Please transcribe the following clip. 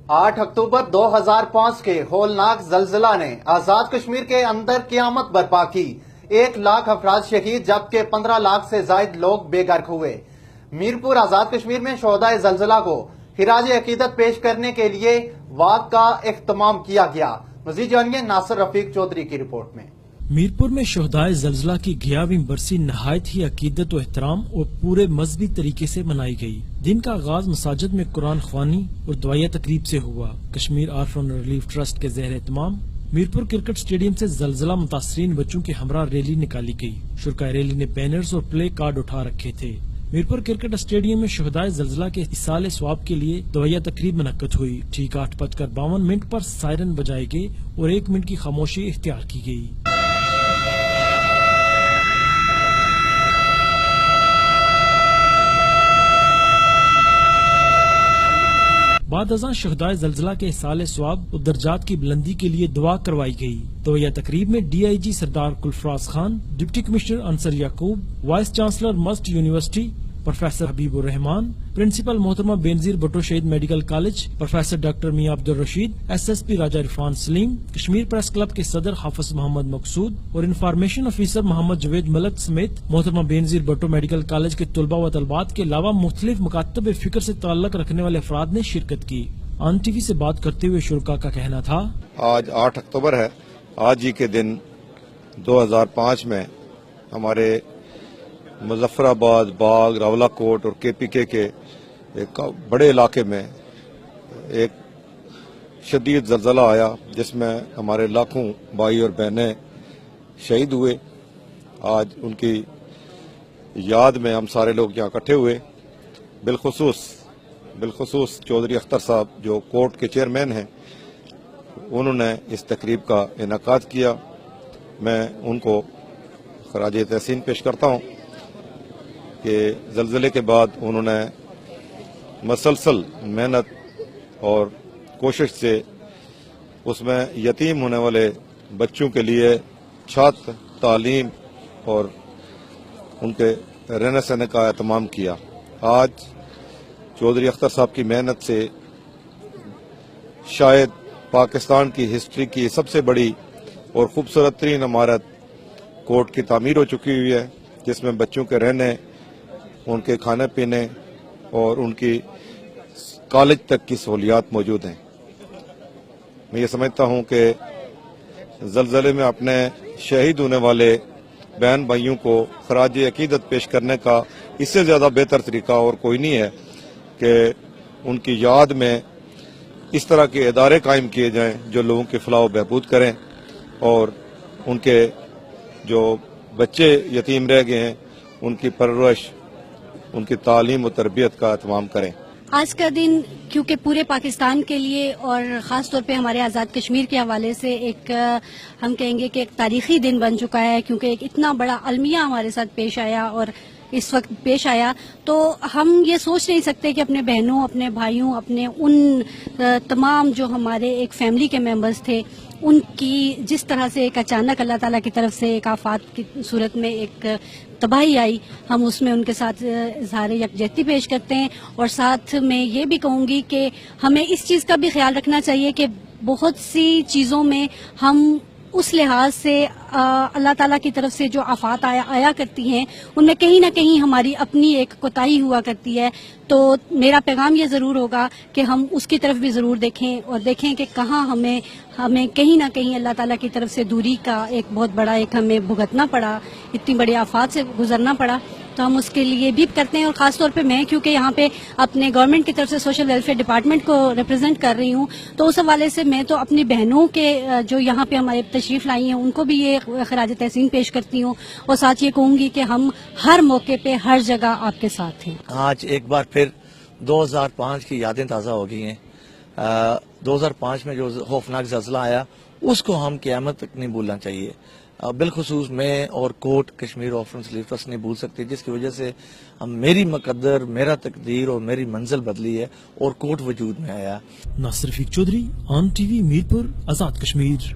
8 अक्टूबर 2005 के होलनाक जलजिला ने आजाद कश्मीर के अंदर क़यामत बर्पा की। 1 लाख अफराद शहीद जबकि 15 लाख से जायद लोग बेघर हुए। मीरपुर आजाद कश्मीर में शोहदाए जलजिला को खिराज अकीदत पेश करने के लिए वाक का इख्तिमाम किया गया। मजीद जानिए नासिर रफीक चौधरी की रिपोर्ट में। मीरपुर में शोहदाए जलजिला की 11वीं बरसी नहायत ही अकीदत व एहतराम और पूरे मजहबी तरीके से मनाई गई। दिन का आगाज मसाजिद में कुरान ख्वानी और दुआया तकरीब से हुआ। कश्मीर आर्फन रिलीफ ट्रस्ट के ज़ेर एहतमाम मीरपुर क्रिकेट स्टेडियम से जलजिला मुतासरीन बच्चों की हमरा रैली निकाली गई। शुरका रैली ने बैनर्स और प्ले कार्ड उठा रखे थे। मीरपुर क्रिकेट स्टेडियम में शोहदाए जलजिला के इसाले स्वाब के लिए दुआया तकरीब मुनक्कद हुई। ठीक 8:52 पर सायरन बजाए गए और 1 मिनट की खामोशी इख्तियार की गई। बाद अज़ां शोहदाए जलजिला के इसाले स्वाब और दर्जात की बुलंदी के लिए दुआ करवाई गई। दुआया तकरीब में DIG Sardar Gulfaraz Khan, deputy commissioner Ansar Yaqoob, vice chancellor MUST university professor Habibur Rahman, principal मोहतरमा Benazir Bhutto Shaheed medical college professor doctor Mian Abdul Rashid, SSP Raja Irfan Saleem, Kashmir press club के सदर हाफिज मोहम्मद मकसूद और इंफॉर्मेशन ऑफिसर मोहम्मद जवेद मलक समेत मोहतरमा बेनजीर भुट्टो मेडिकल कॉलेज के तुलबा व तलबात के अलावा मुख्तलिफ मकातब फिक्र से ताल्लुक रखने वाले अफराद ने शिरकत की। ऑन TV से बात करते हुए शुरका का कहना था, आज 8 अक्टूबर है। आज ही के दिन 2005 में हमारे मुजफ्फराबाद, बाग, रावलाकोट और KPK के एक बड़े इलाके में एक शदीद जलजिला आया जिसमें हमारे लाखों भाई और बहनें शहीद हुए। आज उनकी याद में हम सारे लोग यहाँ इकट्ठे हुए। बिलखुसूस चौधरी अख्तर साहब जो कोर्ट के चेयरमैन हैं, उन्होंने इस तकरीब का इनेकाद किया। मैं उनको खराज तहसीन पेश करता हूँ कि जलजिले के बाद उन्होंने मसलसल मेहनत और कोशिश से उसमें यतीम होने वाले बच्चों के लिए छत, तालीम और उनके रहने सहने का एहतमाम किया। आज चौधरी अख्तर साहब की मेहनत से शायद पाकिस्तान की हिस्ट्री की सबसे बड़ी और खूबसूरत तरीन इमारत कोर्ट की तामीर हो चुकी हुई है, जिसमें बच्चों के रहने, उनके खाने पीने और उनकी कॉलेज तक की सहूलियात मौजूद हैं। मैं ये समझता हूं कि जलजिले में अपने शहीद होने वाले बहन भाइयों को खराज अकीदत पेश करने का इससे ज्यादा बेहतर तरीका और कोई नहीं है कि उनकी याद में इस तरह के इदारे कायम किए जाएं जो लोगों की फलाह व बहबूद करें और उनके जो बच्चे यतीम रह गए हैं उनकी परवरिश, उनकी तालीम और तरबियत का एहतमाम करें। आज का दिन क्योंकि पूरे पाकिस्तान के लिए और ख़ास तौर पे हमारे आज़ाद कश्मीर के हवाले से एक हम कहेंगे कि एक तारीखी दिन बन चुका है, क्योंकि एक इतना बड़ा अलमिया हमारे साथ पेश आया और इस वक्त पेश आया, तो हम ये सोच नहीं सकते कि अपने बहनों, अपने भाइयों, अपने उन तमाम जो हमारे एक फैमिली के मेंबर्स थे, उनकी जिस तरह से एक अचानक अल्लाह ताला की तरफ से एक आफात की सूरत में एक तबाही आई, हम उसमें उनके साथ इज़हार यकजहती पेश करते हैं। और साथ में ये भी कहूँगी कि हमें इस चीज़ का भी ख्याल रखना चाहिए कि बहुत सी चीज़ों में हम उस लिहाज से अल्लाह ताला की तरफ से जो आफात आया करती हैं, उनमें कहीं ना कहीं हमारी अपनी एक कोताही हुआ करती है। तो मेरा पैगाम ये ज़रूर होगा कि हम उसकी तरफ भी ज़रूर देखें और देखें कि कहाँ हमें कहीं ना कहीं अल्लाह ताला की तरफ से दूरी का एक बहुत बड़ा एक हमें भुगतना पड़ा, इतनी बड़ी आफात से गुजरना पड़ा, तो हम उसके लिए भी करते हैं। और ख़ास तौर पे मैं क्योंकि यहाँ पे अपने गवर्नमेंट की तरफ से सोशल वेलफेयर डिपार्टमेंट को रिप्रेजेंट कर रही हूँ, तो उस हवाले से मैं तो अपनी बहनों के जो यहाँ पे हमारे तशरीफ़ लाई हैं उनको भी ये खराज तहसीन पेश करती हूँ और साथ ये कहूँगी कि हम हर मौके पे हर जगह आपके साथ हैं। आज एक बार फिर 2005 की यादें ताज़ा हो गई हैं। 2005 में जो खौफनाक ज़लज़ला आया उसको हम क़यामत तक नहीं भूलना चाहिए। बिलखुसूस मैं और court Kashmir orphan relief trust नहीं भूल सकते, जिसकी वजह से मेरी मुकद्दर, मेरा तकदीर और मेरी मंजिल बदली है और कोर्ट वजूद में आया। Nasir Rafiq Chaudhry, on TV Mirpur, Azad Kashmir.